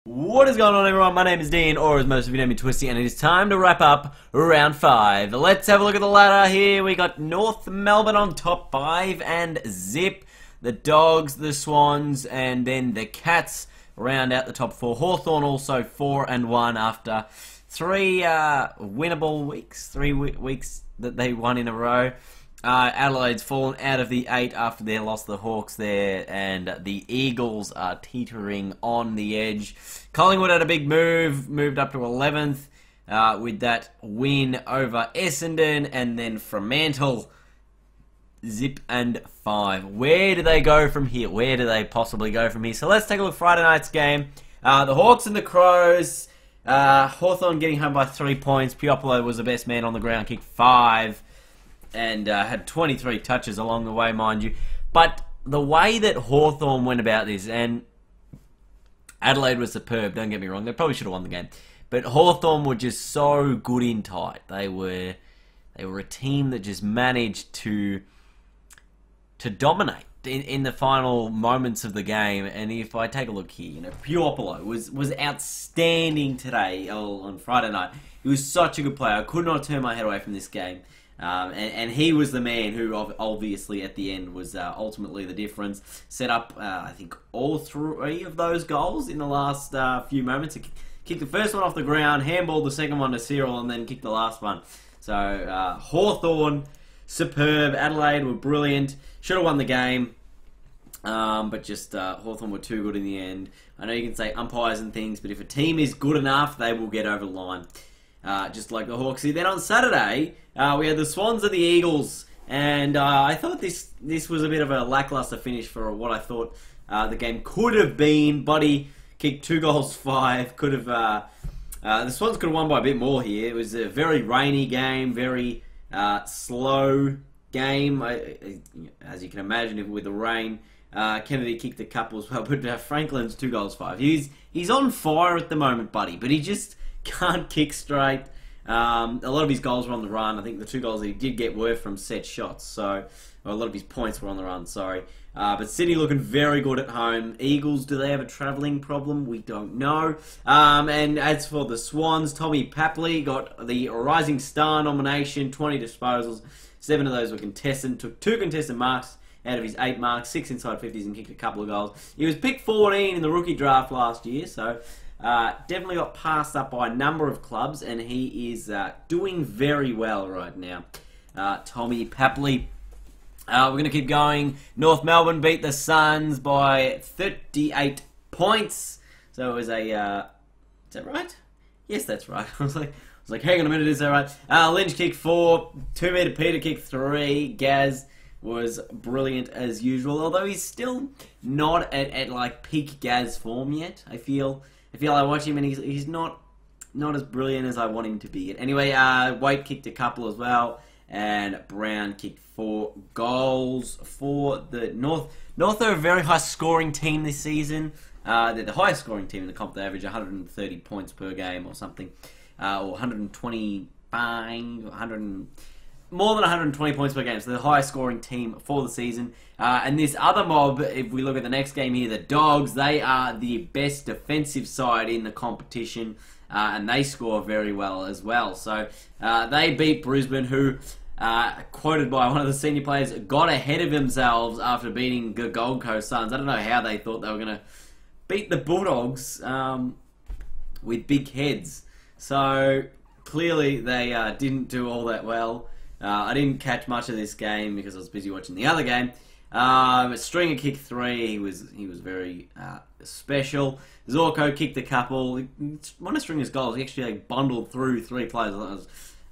What is going on, everyone? My name is Dean, or as most of you know me, Twisty, and it is time to wrap up round 5. Let's have a look at the ladder here. We got North Melbourne on top 5 and Zip. The Dogs, the Swans, and then the Cats round out the top 4. Hawthorn also 4 and 1 after 3 winnable weeks. 3 weeks that they won in a row. Adelaide's fallen out of the 8 after their loss to the Hawks there, and the Eagles are teetering on the edge. Collingwood had a big move, moved up to 11th with that win over Essendon, and then Fremantle, Zip and 5. Where do they go from here? Where do they possibly go from here? So let's take a look at Friday night's game. The Hawks and the Crows. Hawthorn getting home by 3 points. Piopolo was the best man on the ground, kicked 5. And had 23 touches along the way, mind you. But the way that Hawthorn went about this, and Adelaide was superb, don't get me wrong, they probably should have won the game. But Hawthorn were just so good in tight. They were a team that just managed to dominate in the final moments of the game. And if I take a look here, you know, Piopolo was outstanding today on Friday night. He was such a good player. I could not turn my head away from this game. And he was the man who obviously at the end was ultimately the difference. Set up, I think, all 3 of those goals in the last few moments. He kicked the first one off the ground, handballed the second one to Cyril, and then kicked the last one. So Hawthorn, superb. Adelaide were brilliant. Should have won the game. But just Hawthorn were too good in the end. I know you can say umpires and things, but if a team is good enough, they will get over the line. Just like the Hawks. Then on Saturday, we had the Swans and the Eagles, and I thought this was a bit of a lackluster finish for what I thought the game could have been. Buddy kicked 2 goals, 5. Could have the Swans could have won by a bit more here. It was a very rainy game, very slow game, as you can imagine with the rain. Kennedy kicked a couple as well, but Franklin's 2 goals, 5. He's on fire at the moment, Buddy, but he just can't kick straight. A lot of his goals were on the run. I think the 2 goals he did get were from set shots. So a lot of his points were on the run, sorry. But Sydney looking very good at home. Eagles, do they have a travelling problem? We don't know. And as for the Swans, Tommy Papley got the Rising Star nomination, 20 disposals. 7 of those were contested. Took 2 contested marks out of his 8 marks, 6 inside 50s, and kicked a couple of goals. He was picked 14 in the rookie draft last year, so definitely got passed up by a number of clubs, and he is doing very well right now. Tommy Papley. We're going to keep going. North Melbourne beat the Suns by 38 points. So it was a... is that right? Yes, that's right. I was like, hang on a minute, is that right? Lynch kicked 4. 2 metre Peter kicked 3. Gaz was brilliant as usual, although he's still not at like peak Gaz form yet, I feel I watch him and he's not as brilliant as I want him to be. Anyway, Waite kicked a couple as well, and Brown kicked 4 goals for the North. North are a very high scoring team this season. They're the highest scoring team in the comp. They average 130 points per game or something, or 120, more than 120 points per game. So the highest scoring team for the season. And this other mob, if we look at the next game here, the Dogs, they are the best defensive side in the competition. And they score very well as well. So they beat Brisbane, who, quoted by one of the senior players, got ahead of themselves after beating the Gold Coast Suns. I don't know how they thought they were going to beat the Bulldogs with big heads. So clearly they didn't do all that well. I didn't catch much of this game because I was busy watching the other game. Stringer kicked 3. He was very special. Zorko kicked a couple. One of Stringer's goals, he actually bundled through 3 players. That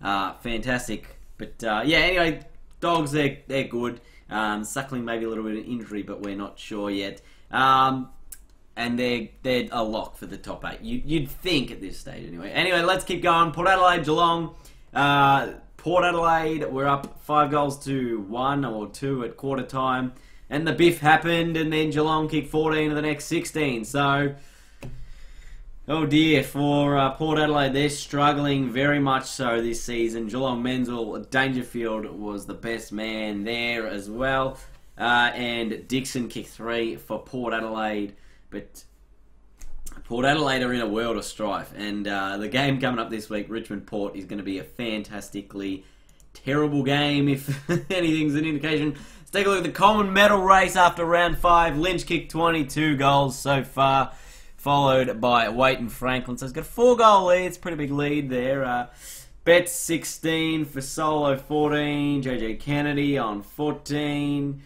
was fantastic. But yeah, anyway, Dogs, they're good. Suckling maybe a little bit of injury, but we're not sure yet. And they're a lock for the top 8. You'd think at this stage anyway. Anyway, let's keep going. Port Adelaide, Geelong. Port Adelaide were up 5 goals to 1 or 2 at quarter time, and the biff happened, and then Geelong kicked 14 of the next 16. So, oh dear, for Port Adelaide, they're struggling very much so this season. Geelong Menzel, Dangerfield was the best man there as well, and Dixon kicked 3 for Port Adelaide, but Port Adelaide are in a world of strife, and the game coming up this week, Richmond-Port, is going to be a fantastically terrible game, if anything's an indication. Let's take a look at the common medal race after round 5. Lynch kicked 22 goals so far, followed by Waite and Franklin. So he's got a 4-goal lead. It's a pretty big lead there. Betts 16, Fasolo 14, JJ Kennedy on 14,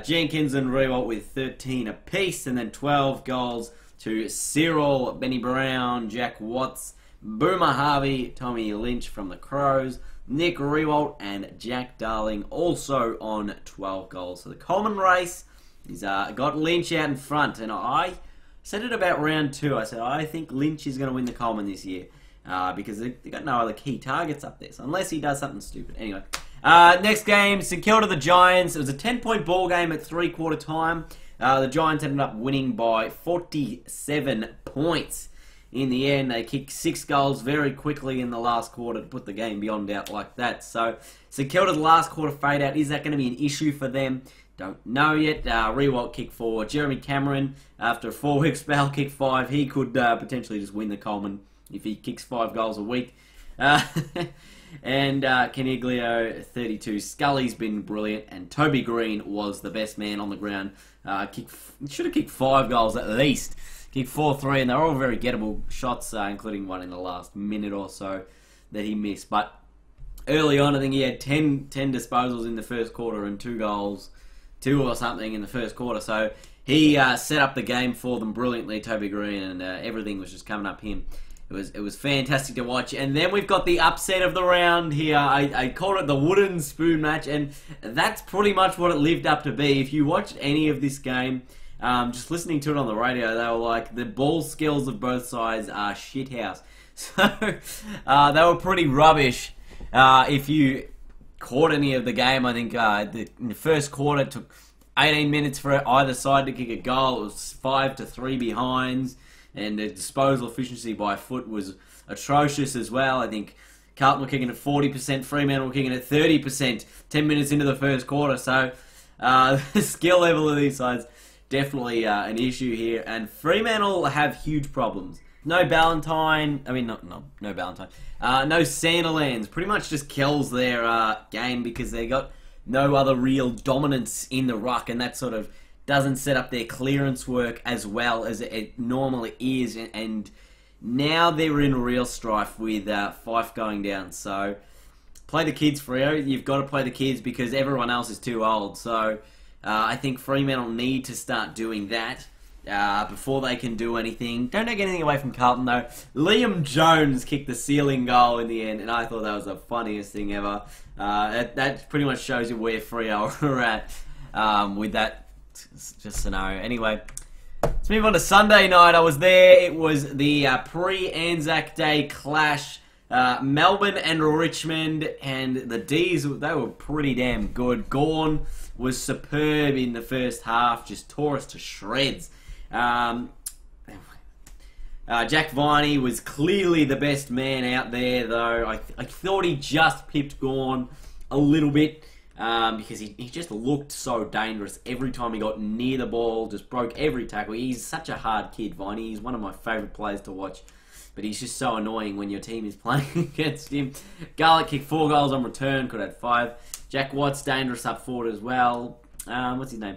Jenkins and Rewalt with 13 apiece, and then 12 goals to Cyril, Benny Brown, Jack Watts, Boomer Harvey, Tommy Lynch from the Crows, Nick Rewalt and Jack Darling also on 12 goals. So the common race is got Lynch out in front, and I said it about round 2. I said I think Lynch is going to win the common this year because they got no other key targets up there, so unless he does something stupid. Anyway, next game, St Kilda the Giants. It was a 10-point ball game at 3/4 time. The Giants ended up winning by 47 points. In the end, they kicked 6 goals very quickly in the last quarter to put the game beyond doubt like that. So, St Kilda's last quarter fade out. Is that going to be an issue for them? Don't know yet. Rewalt kicked 4. Jeremy Cameron, after a 4-week spell, kicked 5. He could potentially just win the Coleman if he kicks 5 goals a week. And Caniglio, 32. Scully's been brilliant, and Toby Green was the best man on the ground. Should have kicked 5 goals at least. Kicked 4-3, and they're all very gettable shots, including one in the last minute or so that he missed. But early on, I think he had 10 disposals in the first quarter and 2 goals, 2 or something in the first quarter. So he set up the game for them brilliantly, Toby Green, and everything was just coming up him. It was fantastic to watch. And then we've got the upset of the round here. I called it the wooden spoon match, and that's pretty much what it lived up to be. If you watched any of this game, just listening to it on the radio, they were like, the ball skills of both sides are shithouse. So they were pretty rubbish. If you caught any of the game, I think in the first quarter it took 18 minutes for either side to kick a goal. It was 5-3 behinds. And the disposal efficiency by foot was atrocious as well. I think Carlton were kicking at 40%, Fremantle were kicking at 30% 10 minutes into the first quarter. So the skill level of these sides, definitely an issue here. And Fremantle have huge problems. No Ballantyne, no Ballantyne. No Sandilands. Pretty much just kills their game because they got no other real dominance in the ruck, and that sort of doesn't set up their clearance work as well as it normally is, and now they're in real strife with Fife going down. So play the kids, Freo. You've got to play the kids because everyone else is too old. So I think Fremantle need to start doing that before they can do anything. Don't take anything away from Carlton though. Liam Jones kicked the ceiling goal in the end, and I thought that was the funniest thing ever. That pretty much shows you where Freo are at with that just scenario. Anyway, let's move on to Sunday night. I was there. It was the pre-Anzac Day clash. Melbourne and Richmond, and the D's, they were pretty damn good. Gawn was superb in the first half, just tore us to shreds. Jack Viney was clearly the best man out there, though. I thought he just pipped Gawn a little bit. Because he just looked so dangerous every time he got near the ball, just broke every tackle. He's such a hard kid, Viney. He's one of my favourite players to watch, but he's just so annoying when your team is playing against him. Garlick kicked 4 goals on return, could have had 5. Jack Watts, dangerous up forward as well. What's his name?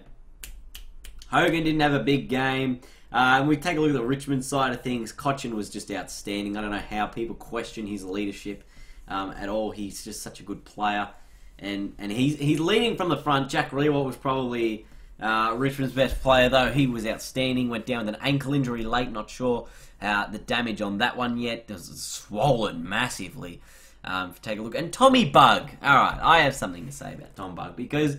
Hogan didn't have a big game. We take a look at the Richmond side of things. Cochin was just outstanding. I don't know how people question his leadership at all. He's just such a good player. And he's leading from the front. Jack Rewalt was probably Richmond's best player, though. He was outstanding. Went down with an ankle injury late. Not sure the damage on that one yet. It was swollen massively. Take a look. And Tommy Bugg. Alright, I have something to say about Tom Bugg because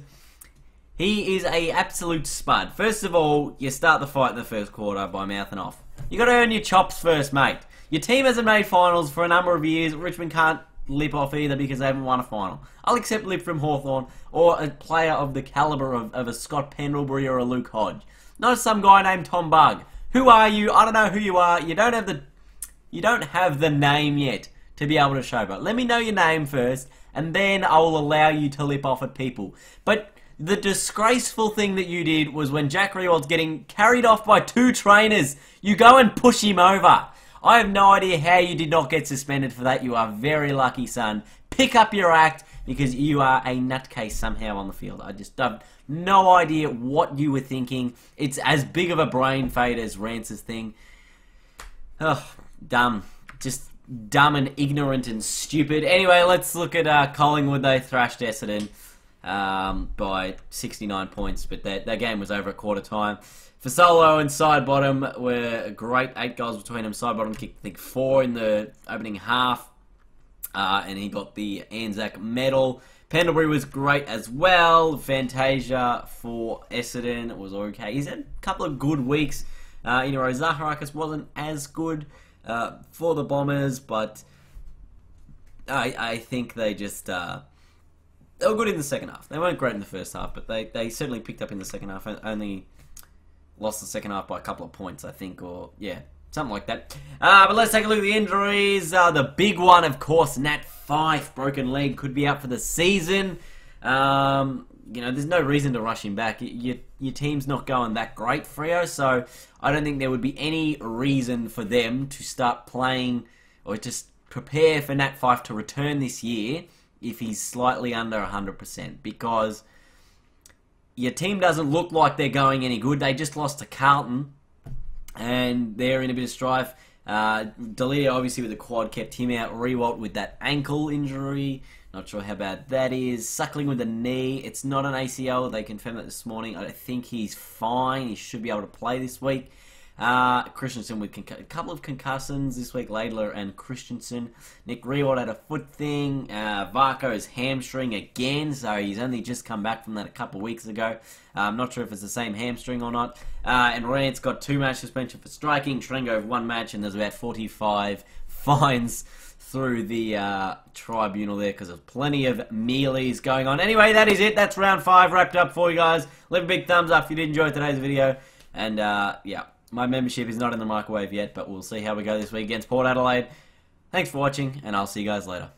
he is a absolute spud. First of all, you start the fight in the first quarter by mouthing off. You got to earn your chops first, mate. Your team hasn't made finals for a number of years. Richmond can't lip off either because they haven't won a final. I'll accept lip from Hawthorn or a player of the calibre of a Scott Pendlebury or a Luke Hodge. Not some guy named Tom Bugg. Who are you? I don't know who you are. You don't have the name yet to be able to show. But let me know your name first, and then I will allow you to lip off at people. But The disgraceful thing that you did was when Jack Riewoldt getting carried off by 2 trainers, you go and push him over. I have no idea how you did not get suspended for that. You are very lucky, son. Pick up your act, because you are a nutcase somehow on the field. I just have no idea what you were thinking. It's as big of a brain fade as Rance's thing. Ugh, dumb. Just dumb and ignorant and stupid. Anyway, let's look at Collingwood. They thrashed Essendon by 69 points, but that game was over at quarter time. For Solo and Sidebottom were great. 8 goals between them. Sidebottom kicked, I think, 4 in the opening half. And he got the Anzac medal. Pendlebury was great as well. Fantasia for Essendon was okay. He's had a couple of good weeks. Zaharakis wasn't as good for the Bombers, but I think they just... they were good in the second half. They weren't great in the first half, but they certainly picked up in the second half. Only lost the second half by a couple of points, I think, or yeah, something like that. But let's take a look at the injuries. The big one, of course, Nat Fyfe, broken leg, could be out for the season. There's no reason to rush him back. Your team's not going that great, Freo, so I don't think there would be any reason for them to start playing or just prepare for Nat Fyfe to return this year if he's slightly under 100%, because your team doesn't look like they're going any good. They just lost to Carlton, and they're in a bit of strife. Delia, obviously, with the quad, kept him out. Riewoldt with that ankle injury. Not sure how bad that is. Suckling with the knee. It's not an ACL. They confirmed that this morning. I think he's fine. He should be able to play this week. Christensen with a couple of concussions this week. Laidler and Christensen. Nick Riewoldt had a foot thing. Varco's hamstring again, so he's only just come back from that a couple of weeks ago. I'm not sure if it's the same hamstring or not. And Rance got 2-match suspension for striking. Trengo 1 match, and there's about 45 fines through the tribunal there because there's plenty of mealies going on. Anyway, that is it. That's round 5 wrapped up for you guys. Leave a big thumbs up if you did enjoy today's video. And yeah, my membership is not in the microwave yet, but we'll see how we go this week against Port Adelaide. Thanks for watching, and I'll see you guys later.